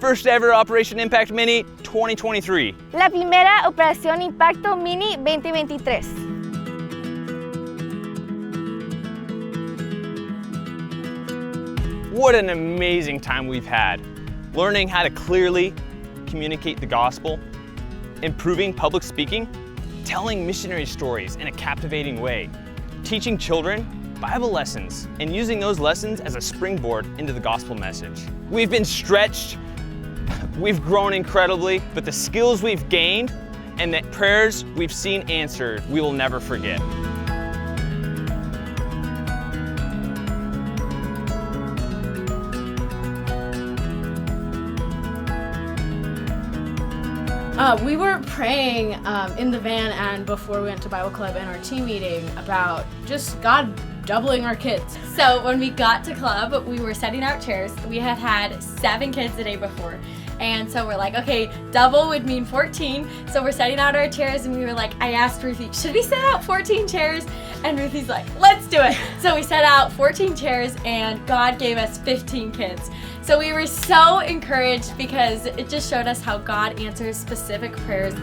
first ever Operation Impact Mini 2023. La primera Operación Impacto Mini 2023. What an amazing time we've had, learning how to clearly communicate the gospel, improving public speaking, telling missionary stories in a captivating way, teaching children Bible lessons, and using those lessons as a springboard into the gospel message. We've been stretched, we've grown incredibly, but the skills we've gained and the prayers we've seen answered, we will never forget. We were praying in the van and before we went to Bible Club and our team meeting about just God doubling our kids. So when we got to club, we were setting out chairs. We had 7 kids the day before. And so we're like, okay, double would mean 14. So we're setting out our chairs and we were like, I asked Ruthie, should we set out 14 chairs? And Ruthie's like, let's do it. So we set out 14 chairs and God gave us 15 kids. So we were so encouraged because it just showed us how God answers specific prayers.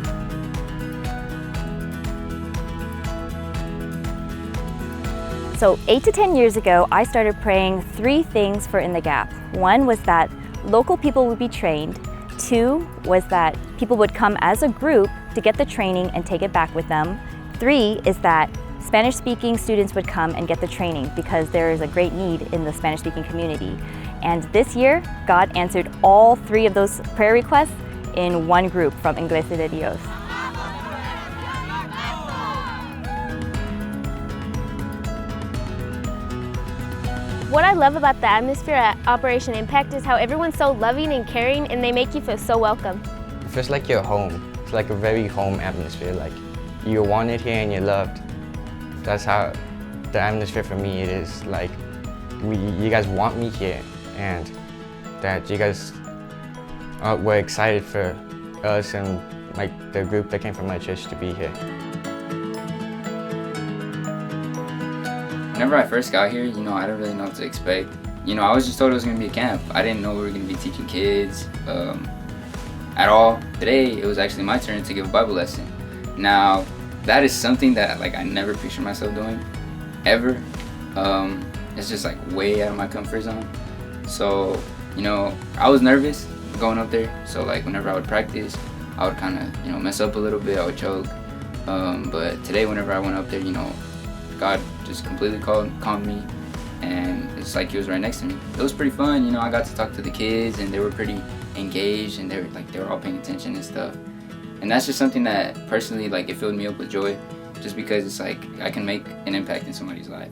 So 8 to 10 years ago, I started praying 3 things for In the Gap. 1 was that local people would be trained. 2 was that people would come as a group to get the training and take it back with them. 3 is that Spanish-speaking students would come and get the training because there is a great need in the Spanish-speaking community. And this year, God answered all 3 of those prayer requests in one group from Iglesia de Dios. What I love about the atmosphere at Operation Impact is how everyone's so loving and caring and they make you feel so welcome. It feels like you're home. It's like a very home atmosphere, like you're wanted here and you're loved. That's how the atmosphere for me it is. Like you guys want me here and that you guys were excited for us and like the group that came from my church to be here. Whenever I first got here, I didn't really know what to expect. I was just told it was going to be a camp. I didn't know we were going to be teaching kids at all. Today, it was actually my turn to give a Bible lesson. Now, that is something that I never pictured myself doing, ever. It's just way out of my comfort zone. So, I was nervous going up there. So whenever I would practice, I would kind of, mess up a little bit, I would choke. But today, whenever I went up there, God just completely calmed me, and it's like he was right next to me. It was pretty fun, I got to talk to the kids, and they were pretty engaged, and they were all paying attention and stuff. And that's just something that personally, it filled me up with joy, just because it's I can make an impact in somebody's life.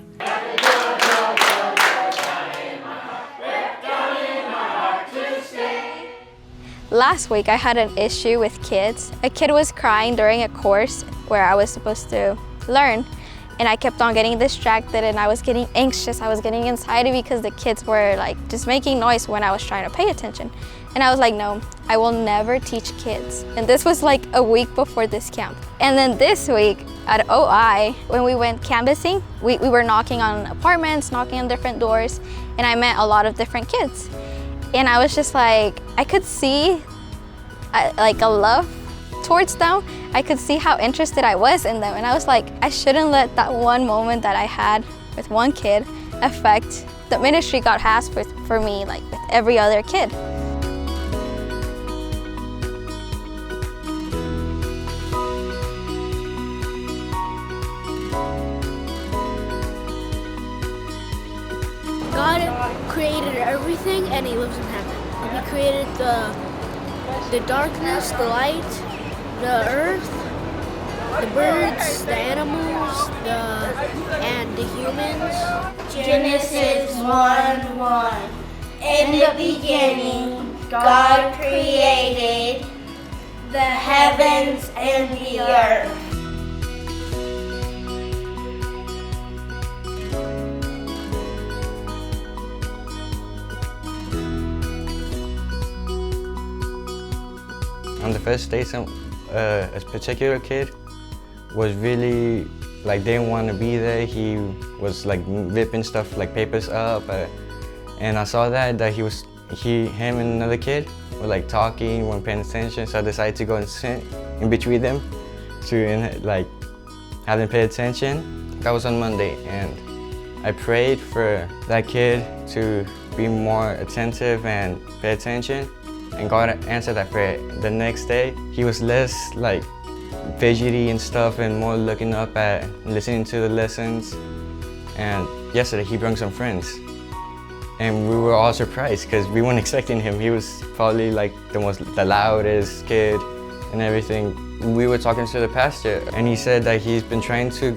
Last week I had an issue with kids. A kid was crying during a course where I was supposed to learn. And I kept on getting distracted and I was getting anxious. I was getting anxiety because the kids were just making noise when I was trying to pay attention. And I was like, no, I will never teach kids. And this was a week before this camp. And then this week at OI, when we went canvassing, we were knocking on apartments, knocking on different doors, and I met a lot of different kids. And I was just I could see a love towards them. I could see how interested I was in them, and I was I shouldn't let that one moment that I had with one kid affect the ministry God has for me, with every other kid. God created everything and He lives in heaven. He created the darkness, the light, the earth, the birds, the animals, and the humans. Genesis 1:1. In the beginning, God created the heavens and the earth. On the first day, a particular kid was really didn't want to be there. He was ripping stuff papers up, and I saw that he was him and another kid were like talking, weren't paying attention, so I decided to go and sit in between them to like have them pay attention. That was on Monday, and I prayed for that kid to be more attentive and pay attention, and God answered that prayer. The next day, he was less like fidgety and stuff and more looking up at listening to the lessons. And yesterday he brought some friends, and we were all surprised because we weren't expecting him. He was probably like the loudest kid and everything. We were talking to the pastor, and he said that he's been trying to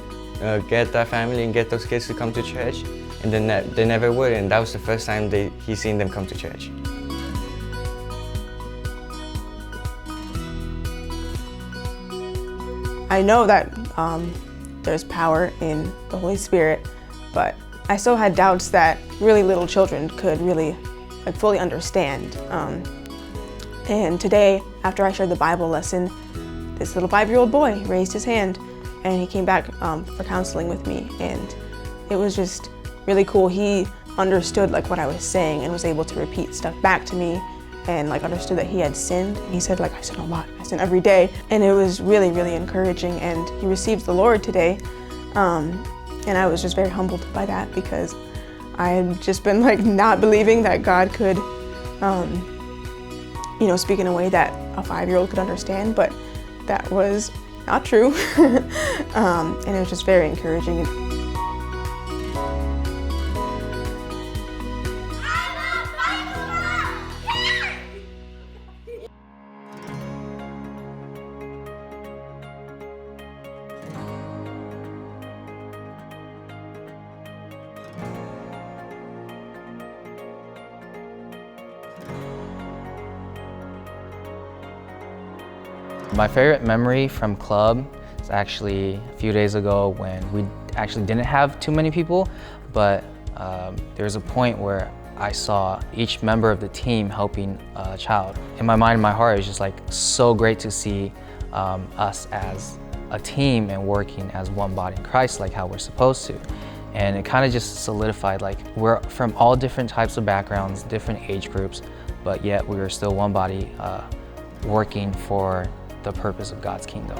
get that family and get those kids to come to church, and then they never would, and that was the first time he's seen them come to church. I know that there's power in the Holy Spirit, but I still had doubts that really little children could really fully understand. And today, after I shared the Bible lesson, this little 5-year-old boy raised his hand and he came back for counseling with me, and it was just really cool. He understood what I was saying and was able to repeat stuff back to me, and understood that he had sinned. He said I sin a lot, I sin every day, and it was really, really encouraging. And he received the Lord today, and I was just very humbled by that, because I had just been not believing that God could speak in a way that a 5-year-old could understand, but that was not true. And it was just very encouraging. My favorite memory from club is actually a few days ago when we actually didn't have too many people, but there was a point where I saw each member of the team helping a child. In my mind and my heart, it was just so great to see us as a team and working as one body in Christ, how we're supposed to. And it kind of just solidified we're from all different types of backgrounds, different age groups, but yet we were still one body working for the purpose of God's kingdom.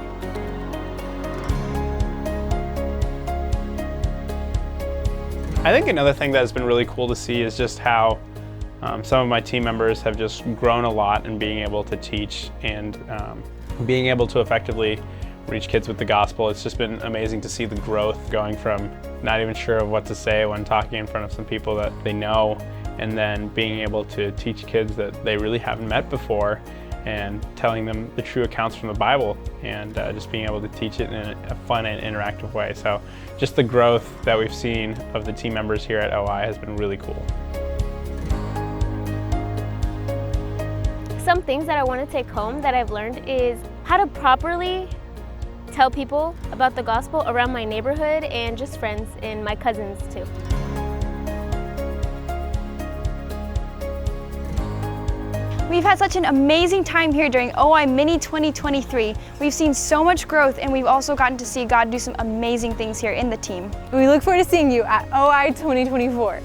I think another thing that has been really cool to see is just how some of my team members have just grown a lot in being able to teach and being able to effectively reach kids with the gospel. It's just been amazing to see the growth, going from not even sure of what to say when talking in front of some people that they know, and then being able to teach kids that they really haven't met before, and telling them the true accounts from the Bible, and just being able to teach it in a fun and interactive way. So just the growth that we've seen of the team members here at OI has been really cool. Some things that I want to take home that I've learned is how to properly tell people about the gospel around my neighborhood and just friends and my cousins too. We've had such an amazing time here during OI Mini 2023. We've seen so much growth, and we've also gotten to see God do some amazing things here in the team. We look forward to seeing you at OI 2024.